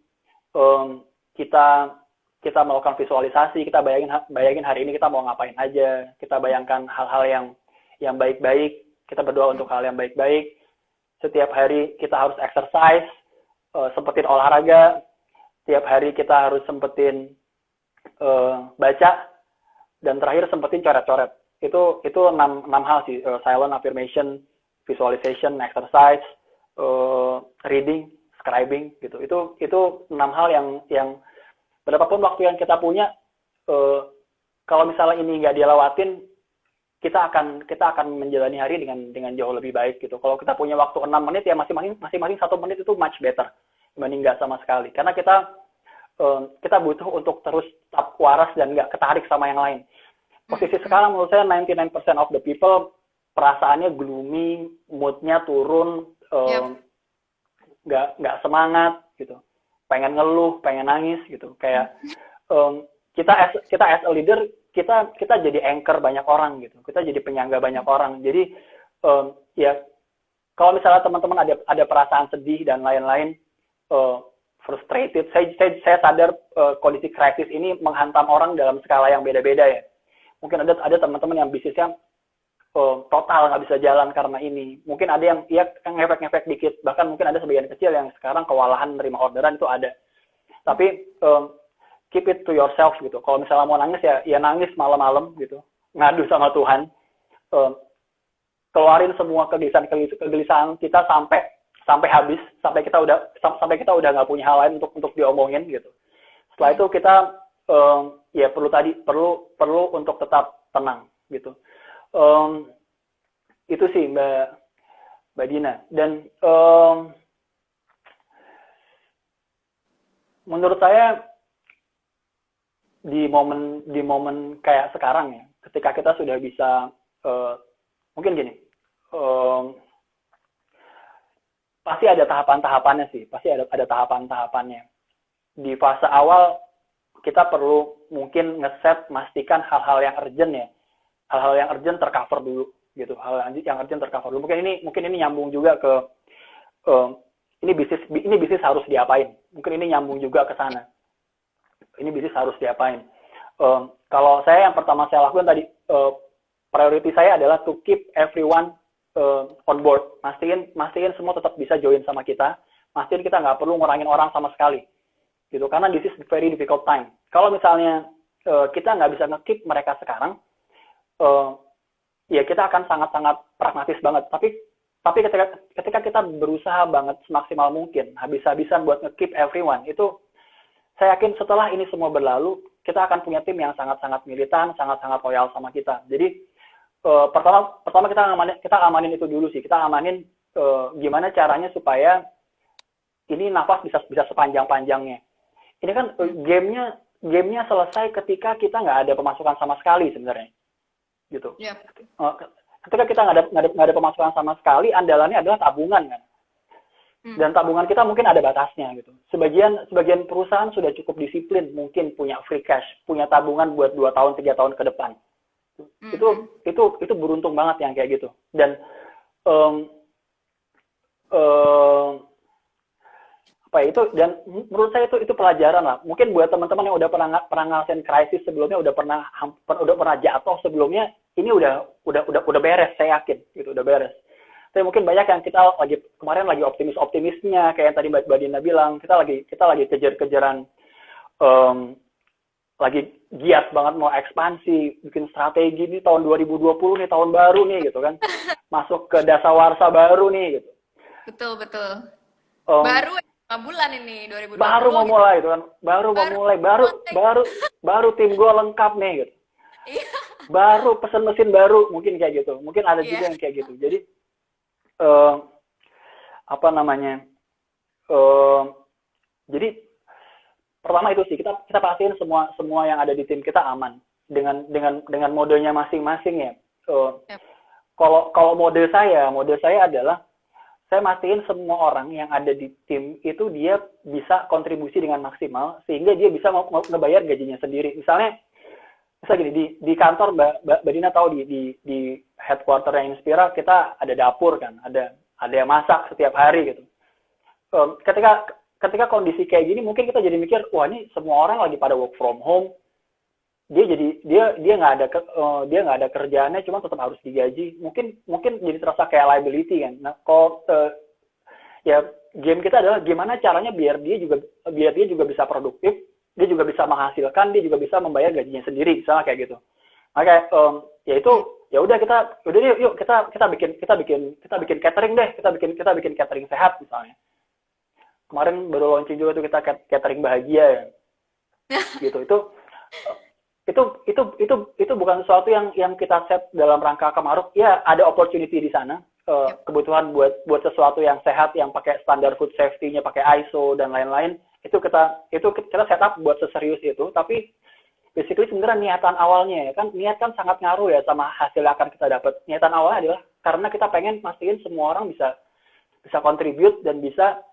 Kita melakukan visualisasi, kita bayangin hari ini kita mau ngapain aja, kita bayangkan hal-hal yang baik-baik, kita berdoa untuk hal yang baik-baik. Setiap hari kita harus exercise, sempetin olahraga, setiap hari kita harus sempetin baca, dan terakhir sempetin coret-coret. Itu 6 hal sih, silent, affirmation, visualization, exercise, reading, scribing gitu. Itu 6 hal yang berapapun waktu yang kita punya, kalau misalnya ini nggak dilewatin, kita akan menjalani hari dengan jauh lebih baik gitu. Kalau kita punya waktu 6 menit ya masing-masing 1 menit itu much better dibanding nggak sama sekali. Karena kita butuh untuk terus tetap waras dan nggak ketarik sama yang lain. Posisi sekarang menurut saya 99% of the people perasaannya gloomy, moodnya turun, nggak semangat gitu, pengen ngeluh, pengen nangis gitu. Kayak kita as a leader, kita jadi anchor banyak orang gitu, kita jadi penyangga banyak orang. Jadi ya kalau misalnya teman-teman ada perasaan sedih dan lain-lain, frustrated, saya sadar kondisi krisis ini menghantam orang dalam skala yang beda-beda ya. Mungkin ada teman-teman yang bisnisnya total nggak bisa jalan karena ini. Mungkin ada yang ngefek-ngefek dikit, bahkan mungkin ada sebagian kecil yang sekarang kewalahan menerima orderan, itu ada. Tapi keep it to yourself gitu. Kalau misalnya mau nangis ya nangis malam-malam gitu, ngadu sama Tuhan, keluarin semua kegelisahan kita sampai habis, sampai kita udah nggak punya hal lain untuk diomongin gitu. Setelah itu kita ya perlu untuk tetap tenang gitu. Itu sih Mbak Dina. Dan menurut saya di momen kayak sekarang ya, ketika kita sudah bisa mungkin gini, pasti ada tahapan-tahapannya sih, pasti ada tahapan-tahapannya. Di fase awal kita perlu mungkin mastikan hal-hal yang urgent ya, hal-hal yang urgent tercover dulu gitu, hal yang urgent tercover dulu. Mungkin ini nyambung juga ke ini bisnis harus diapain, mungkin ini nyambung juga ke sana, ini bisnis harus diapain. Kalau saya yang pertama saya lakukan tadi, priority saya adalah to keep everyone on board, mastiin semua tetap bisa join sama kita, mastiin kita nggak perlu ngurangin orang sama sekali gitu, karena this is very difficult time. Kalau misalnya kita nggak bisa nge-keep mereka sekarang, ya kita akan sangat-sangat pragmatis banget. Tapi ketika kita berusaha banget semaksimal mungkin, habis-habisan buat nge-keep everyone, itu saya yakin setelah ini semua berlalu, kita akan punya tim yang sangat-sangat militan, sangat-sangat loyal sama kita. Jadi pertama kita amanin itu dulu sih. Kita amanin gimana caranya supaya ini nafas bisa sepanjang-panjangnya. Ini kan gamenya selesai ketika kita nggak ada pemasukan sama sekali sebenarnya, gitu. Yep. Ketika kita nggak ada pemasukan sama sekali, andalannya adalah tabungan kan. Dan tabungan kita mungkin ada batasnya gitu. Sebagian perusahaan sudah cukup disiplin, mungkin punya free cash, punya tabungan buat 2 tahun 3 tahun ke depan. Itu beruntung banget yang kayak gitu. Dan dan menurut saya itu pelajaran lah. Mungkin buat teman-teman yang udah pernah ngalamin krisis sebelumnya, udah pernah jatuh sebelumnya, ini udah beres, saya yakin gitu, udah beres. Tapi mungkin banyak yang kita kemarin lagi optimisnya, kayak yang tadi Mbak Dina bilang, kita lagi kejar-kejaran, lagi giat banget mau ekspansi, bikin strategi nih tahun 2020 nih, tahun baru nih gitu kan, masuk ke dasawarsa baru nih gitu. Betul. Baru 5 bulan ini 2020. Baru mau mulai gitu kan, baru tim gue lengkap nih gitu. Baru pesen mesin baru, mungkin kayak gitu. Mungkin ada juga yang kayak gitu. Jadi jadi pertama itu sih, kita pastiin semua yang ada di tim kita aman. dengan modenya masing-masing ya. Yep. Kalau mode saya adalah saya mastiin semua orang yang ada di tim itu dia bisa kontribusi dengan maksimal sehingga dia bisa ngebayar gajinya sendiri. Misalnya gini, di kantor Mbak Dina tahu di headquarter yang Inspira kita ada dapur kan, ada yang masak setiap hari gitu. Ketika kondisi kayak gini mungkin kita jadi mikir, wah ini semua orang lagi pada work from home, dia nggak ada kerjaannya, cuma tetap harus digaji, mungkin jadi terasa kayak liability kan. Nah kalau ya game kita adalah gimana caranya biar dia juga bisa produktif, dia juga bisa menghasilkan, dia juga bisa membayar gajinya sendiri, misalnya kayak gitu. Maka ya itu ya udah yuk kita bikin catering deh, kita bikin catering sehat misalnya. Kemarin baru launching juga tuh kita catering bahagia ya. Gitu. Itu bukan sesuatu yang kita set dalam rangka kemaruk. Ya, ada opportunity di sana. Kebutuhan buat sesuatu yang sehat, yang pakai standar food safety-nya, pakai ISO dan lain-lain. Itu kita set up buat seserius itu, tapi basically sebenarnya niatan awalnya ya kan, niat kan sangat ngaruh ya sama hasil yang akan kita dapat. Niatan awalnya adalah karena kita pengen mastiin semua orang bisa contribute dan bisa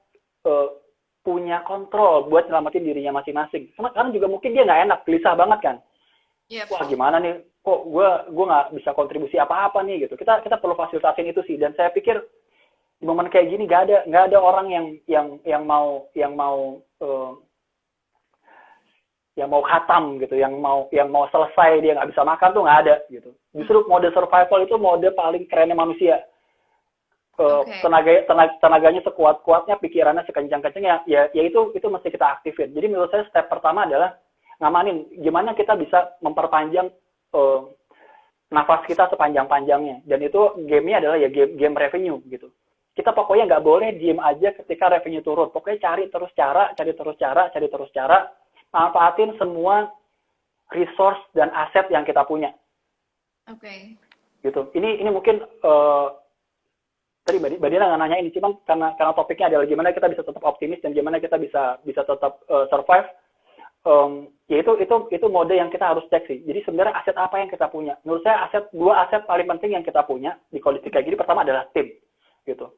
punya kontrol buat nyelamatin dirinya masing-masing. Karena juga mungkin dia nggak enak, gelisah banget kan. Yep. Wah gimana nih, kok gue nggak bisa kontribusi apa-apa nih gitu. Kita perlu fasilitasin itu sih. Dan saya pikir di momen kayak gini nggak ada orang yang mau khatam gitu, yang mau selesai dia nggak bisa makan tuh nggak ada gitu. Justru mode survival itu mode paling kerennya manusia. Tenaganya sekuat-kuatnya, pikirannya sekencang-kencangnya, ya itu mesti kita aktifin. Jadi menurut saya step pertama adalah ngamanin gimana kita bisa memperpanjang nafas kita sepanjang-panjangnya. Dan itu gamenya adalah ya game revenue gitu. Kita pokoknya nggak boleh diem aja ketika revenue turun. Pokoknya cari terus cara, manfaatin semua resource dan aset yang kita punya. Oke. Gitu. Ini mungkin tadi Mbak Dina nggak nanya ini, cuman karena topiknya adalah gimana kita bisa tetap optimis dan gimana kita bisa tetap survive. Ya itu mode yang kita harus cek sih. Jadi sebenarnya aset apa yang kita punya? Menurut saya dua aset paling penting yang kita punya di kondisi kayak gini, pertama adalah tim, gitu.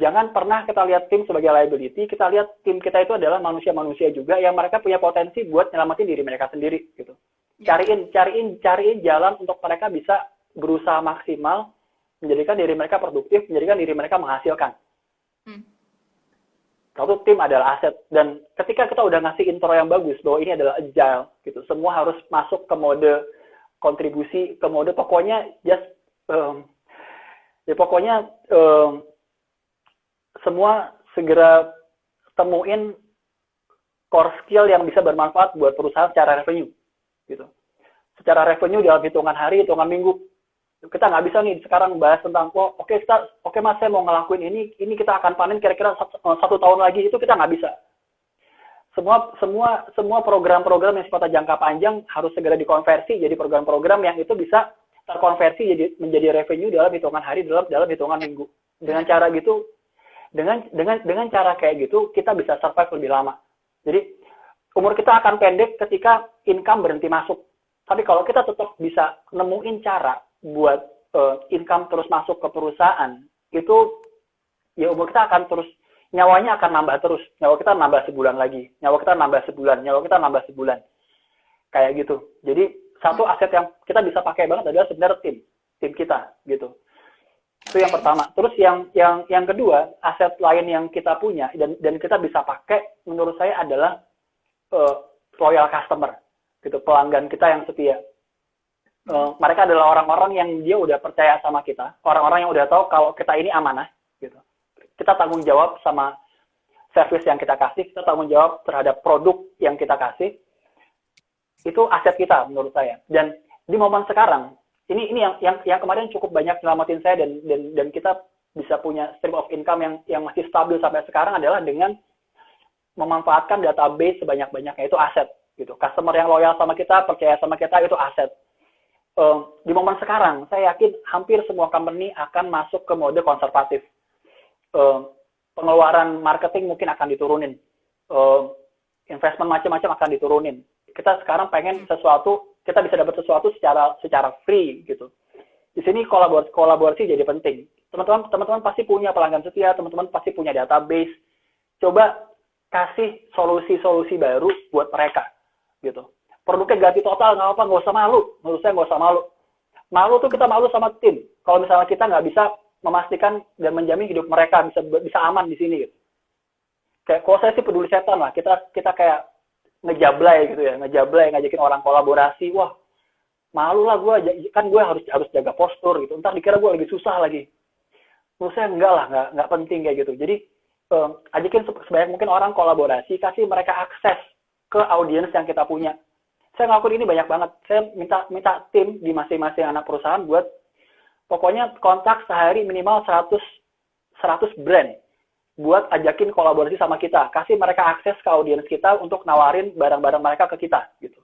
Jangan pernah kita lihat tim sebagai liability. Kita lihat tim kita itu adalah manusia-manusia juga yang mereka punya potensi buat nyelamatin diri mereka sendiri, gitu. Cariin jalan untuk mereka bisa berusaha maksimal, menjadikan diri mereka produktif, menjadikan diri mereka menghasilkan. Lalu tim adalah aset. Dan ketika kita udah ngasih intro yang bagus bahwa ini adalah agile, gitu, semua harus masuk ke mode kontribusi, ke mode pokoknya semua segera temuin core skill yang bisa bermanfaat buat perusahaan secara revenue, gitu. Secara revenue dalam hitungan hari, hitungan minggu. Kita nggak bisa nih sekarang bahas tentang oke mas saya mau ngelakuin ini kita akan panen kira-kira 1 tahun lagi, itu kita nggak bisa. Semua program-program yang sifatnya jangka panjang harus segera dikonversi jadi program-program yang itu bisa terkonversi menjadi revenue dalam hitungan hari, dalam hitungan minggu. Dengan cara gitu, dengan cara kayak gitu kita bisa survive lebih lama. Jadi umur kita akan pendek ketika income berhenti masuk. Tapi kalau kita tetap bisa nemuin cara buat income terus masuk ke perusahaan, itu ya umur kita akan terus, nyawanya akan nambah terus. Nyawa kita nambah sebulan lagi, nyawa kita nambah sebulan. Kayak gitu. Jadi satu aset yang kita bisa pakai banget adalah sebenarnya tim kita gitu. Itu yang pertama. Terus yang kedua, aset lain yang kita punya dan kita bisa pakai menurut saya adalah loyal customer gitu, pelanggan kita yang setia. Mereka adalah orang-orang yang dia udah percaya sama kita, orang-orang yang udah tahu kalau kita ini amanah, gitu. Kita tanggung jawab sama service yang kita kasih, kita tanggung jawab terhadap produk yang kita kasih. Itu aset kita menurut saya. Dan di momen sekarang, ini yang kemarin cukup banyak nyelamatin saya dan kita bisa punya stream of income yang masih stabil sampai sekarang adalah dengan memanfaatkan database sebanyak-banyaknya, itu aset, gitu. Customer yang loyal sama kita, percaya sama kita, itu aset. Di momen sekarang, saya yakin hampir semua company akan masuk ke mode konservatif. Pengeluaran marketing mungkin akan diturunin. Investment macam-macam akan diturunin. Kita sekarang pengen sesuatu kita bisa dapat sesuatu secara free gitu. Di sini kolaborasi jadi penting. Teman-teman pasti punya pelanggan setia, teman-teman pasti punya database. Coba kasih solusi-solusi baru buat mereka gitu. Produknya ganti total nggak apa, nggak usah malu. Menurut saya nggak usah malu. Malu tuh kita malu sama tim. Kalau misalnya kita nggak bisa memastikan dan menjamin hidup mereka bisa aman di sini gitu. Kayak kalau saya sih peduli setan lah. Kita kayak ngejablay gitu ya, ngajakin orang kolaborasi. Wah, malu lah gue, kan gue harus jaga postur gitu. Ntar dikira gue lagi susah lagi. Menurut saya enggak lah, nggak penting kayak gitu. Jadi ajakin sebanyak mungkin orang kolaborasi, kasih mereka akses ke audiens yang kita punya. Saya ngelakuin ini banyak banget. Saya minta tim di masing-masing anak perusahaan buat pokoknya kontak sehari minimal 100 brand buat ajakin kolaborasi sama kita. Kasih mereka akses ke audiens kita untuk nawarin barang-barang mereka ke kita gitu.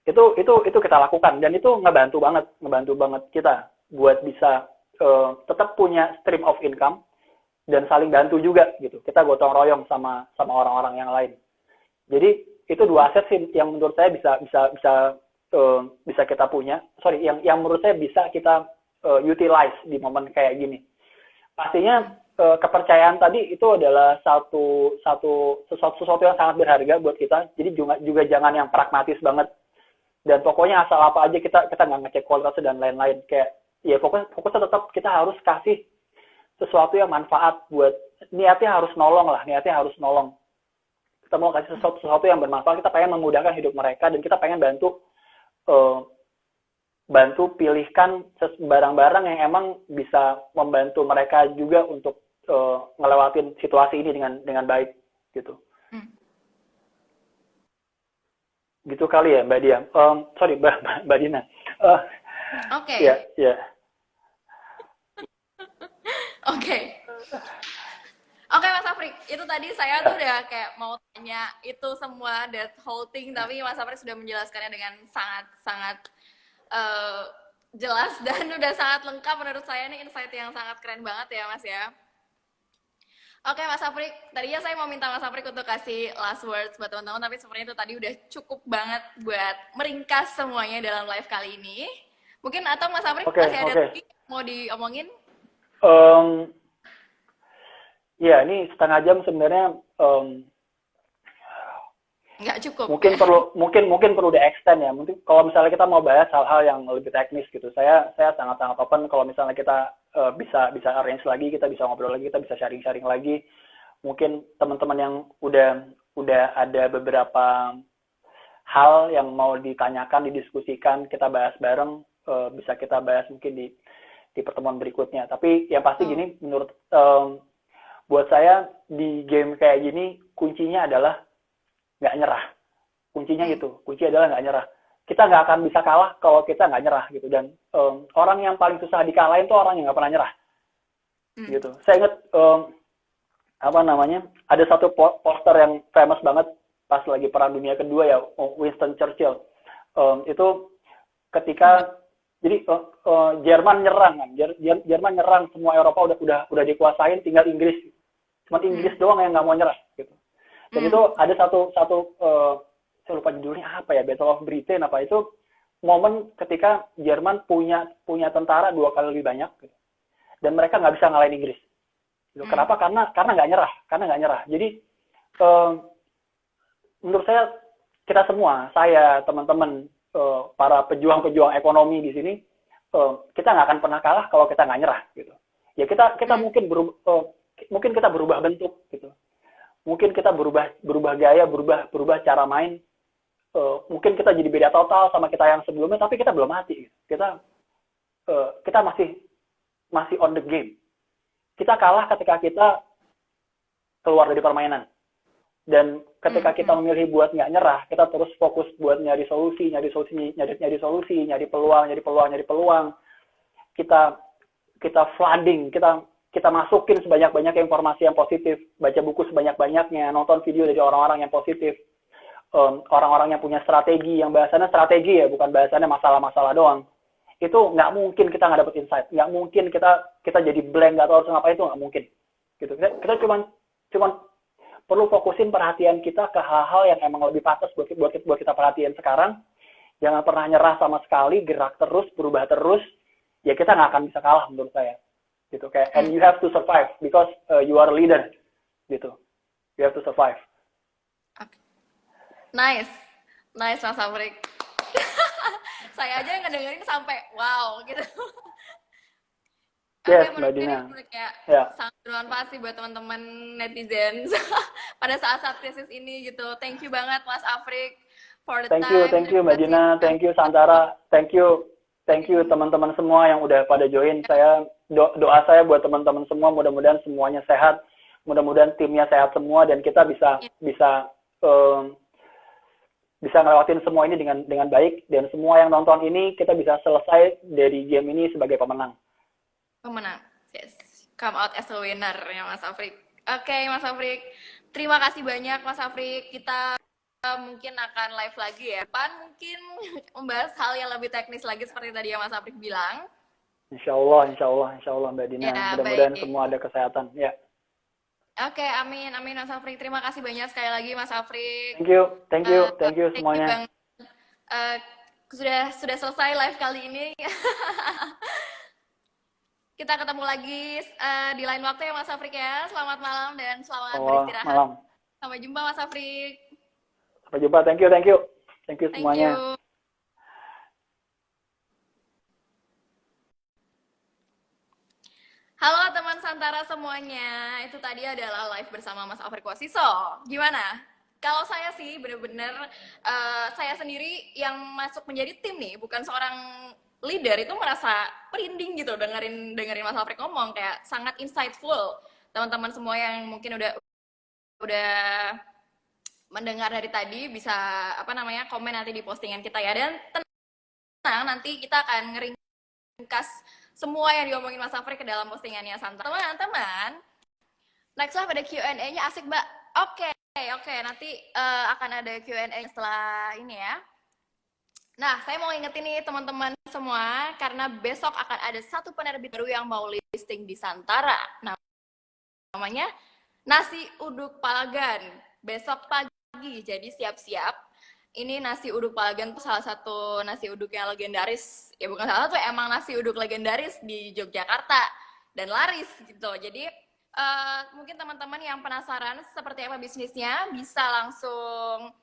Itu kita lakukan dan itu ngebantu banget kita buat bisa tetap punya stream of income dan saling bantu juga gitu. Kita gotong royong sama orang-orang yang lain. Jadi itu dua aset sih yang menurut saya bisa kita punya. Sorry, yang menurut saya bisa kita utilize di momen kayak gini. Pastinya kepercayaan tadi itu adalah sesuatu yang sangat berharga buat kita. Jadi juga jangan yang pragmatis banget. Dan pokoknya asal apa aja kita nggak ngecek kualitasnya dan lain-lain. Kayak ya fokusnya tetap kita harus kasih sesuatu yang manfaat buat, niatnya harus nolong. Kita mau kasih sesuatu yang bermanfaat, kita pengen memudahkan hidup mereka dan kita pengen bantu pilihkan barang-barang yang emang bisa membantu mereka juga untuk ngelewatin situasi ini dengan baik gitu. Gitu kali ya Mbak Dia. Sorry Mbak Dina. Oke. Ya. Oke Mas Afrik, itu tadi saya tuh udah kayak mau tanya itu semua that whole thing, tapi Mas Afrik sudah menjelaskannya dengan sangat jelas dan udah sangat lengkap. Menurut saya ini insight yang sangat keren banget ya Mas ya. Oke Mas Afrik, tadinya saya mau minta Mas Afrik untuk kasih last words buat teman-teman, tapi sebenarnya itu tadi udah cukup banget buat meringkas semuanya dalam live kali ini. Mungkin atau Mas Afrik masih ada lagi mau diomongin? Ya, ini setengah jam sebenarnya nggak cukup. Mungkin perlu di-extend ya. Mungkin kalau misalnya kita mau bahas hal-hal yang lebih teknis gitu, saya sangat open kalau misalnya kita bisa arrange lagi, kita bisa ngobrol lagi, kita bisa sharing lagi. Mungkin teman-teman yang udah ada beberapa hal yang mau ditanyakan, didiskusikan, kita bahas bareng, bisa kita bahas mungkin di pertemuan berikutnya. Tapi yang pasti gini, menurut buat saya di game kayak gini kuncinya adalah nggak nyerah. Kuncinya gitu. Kunci adalah nggak nyerah. Kita nggak akan bisa kalah kalau kita nggak nyerah gitu. Dan orang yang paling susah dikalahin tuh orang yang nggak pernah nyerah. Gitu. Saya ingat ada satu poster yang famous banget pas lagi Perang Dunia Kedua ya, Winston Churchill. Itu ketika jadi Jerman nyerang kan. Jerman nyerang, semua Eropa udah dikuasain, tinggal Inggris. Cuma Inggris doang yang nggak mau nyerah gitu. Dan itu ada satu saya lupa judulnya apa ya, Battle of Britain apa itu, momen ketika Jerman punya tentara 2 kali lebih banyak gitu. Dan mereka nggak bisa ngalahin Inggris. Gitu. Kenapa? Karena nggak nyerah. Jadi menurut saya kita semua, saya, teman-teman, para pejuang ekonomi di sini, kita nggak akan pernah kalah kalau kita nggak nyerah gitu. Ya kita mungkin kita berubah bentuk gitu. Mungkin kita berubah gaya, berubah cara main. Mungkin kita jadi beda total sama kita yang sebelumnya, tapi kita belum mati. Gitu. Kita masih on the game. Kita kalah ketika kita keluar dari permainan. Dan ketika kita memilih buat nggak nyerah, kita terus fokus buat nyari solusi, nyari peluang. Kita flooding, kita masukin sebanyak-banyaknya informasi yang positif, baca buku sebanyak-banyaknya, nonton video dari orang-orang yang positif, orang-orang yang punya strategi, yang bahasannya strategi ya, bukan bahasannya masalah-masalah doang. Itu nggak mungkin kita nggak dapet insight, nggak mungkin kita jadi blank, nggak tahu harus ngapain, itu nggak mungkin. Gitu. Kita cuman perlu fokusin perhatian kita ke hal-hal yang emang lebih pantas buat kita perhatiin sekarang, jangan pernah nyerah sama sekali, gerak terus, berubah terus, ya kita nggak akan bisa kalah menurut saya. Gitu kayak, and you have to survive because you are a leader, gitu. You have to survive. Oke. Nice. Nice Mas Afrik. Saya aja yang ngedengerin sampai wow gitu. Oke, Yes, Mbak menurut Dina. ini kayak Ya, sangat bermanfaat sih buat teman-teman netizen pada saat-saat krisis ini gitu. Thank you banget Mas Afrik for the thank time. you Mbak Dina, thank you Santara, thank you teman-teman semua yang udah pada join. Saya doa saya buat teman-teman semua, mudah-mudahan semuanya sehat, mudah-mudahan timnya sehat semua dan kita bisa bisa ngelewatin semua ini dengan baik dan semua yang nonton ini kita bisa selesai dari game ini sebagai pemenang. Pemenang. Yes. Come out as a winner ya Mas Afrik. Oke, Mas Afrik. Terima kasih banyak Mas Afrik. Kita mungkin akan live lagi ya. Depan mungkin membahas hal yang lebih teknis lagi seperti tadi yang Mas Afrik bilang. Insya Allah Mbak Dina. Ya, Mudah-mudahan baik. semua ada kesehatan. Ya. Oke, amin Mas Afrik. Terima kasih banyak sekali lagi Mas Afrik. Thank you semuanya. Sudah selesai live kali ini. Kita ketemu lagi di lain waktu ya Mas Afrik ya. Selamat malam dan selamat beristirahat. Malam. Sampai jumpa Mas Afrik. Sampai jumpa. Thank you semuanya. Halo teman Santara semuanya. Itu tadi adalah live bersama Mas Afrik Wasiso. Gimana? Kalau saya sih bener-bener saya sendiri yang masuk menjadi tim nih, bukan seorang leader, itu merasa merinding gitu dengerin Mas Afrik ngomong, kayak sangat insightful. Teman-teman semua yang mungkin udah mendengar dari tadi bisa komen nanti di postingan kita ya. Dan tenang, nanti kita akan ngeringkas semua yang diomongin Mas Afrik ke dalam postingannya Santara. Teman-teman, next live ada Q&A-nya asik, Mbak. Oke, nanti akan ada Q&A setelah ini ya. Nah, saya mau ingetin nih teman-teman semua, karena besok akan ada satu penerbit baru yang mau listing di Santara. Namanya Nasi Uduk Palagan. Besok pagi, jadi siap-siap. Ini nasi uduk Palagan tuh salah satu nasi uduk yang legendaris. Ya bukan salah satu, emang nasi uduk legendaris di Yogyakarta. Dan laris gitu. Jadi mungkin teman-teman yang penasaran seperti apa bisnisnya, bisa langsung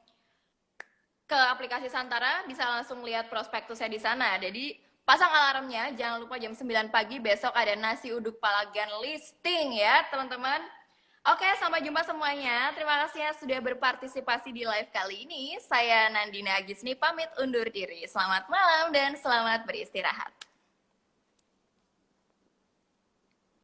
ke aplikasi Santara, bisa langsung lihat prospektusnya di sana. Jadi pasang alarmnya, jangan lupa jam 9 pagi besok ada nasi uduk Palagan listing ya teman-teman. Oke, sampai jumpa semuanya. Terima kasih ya sudah berpartisipasi di live kali ini. Saya Nandina Agisni pamit undur diri. Selamat malam dan selamat beristirahat.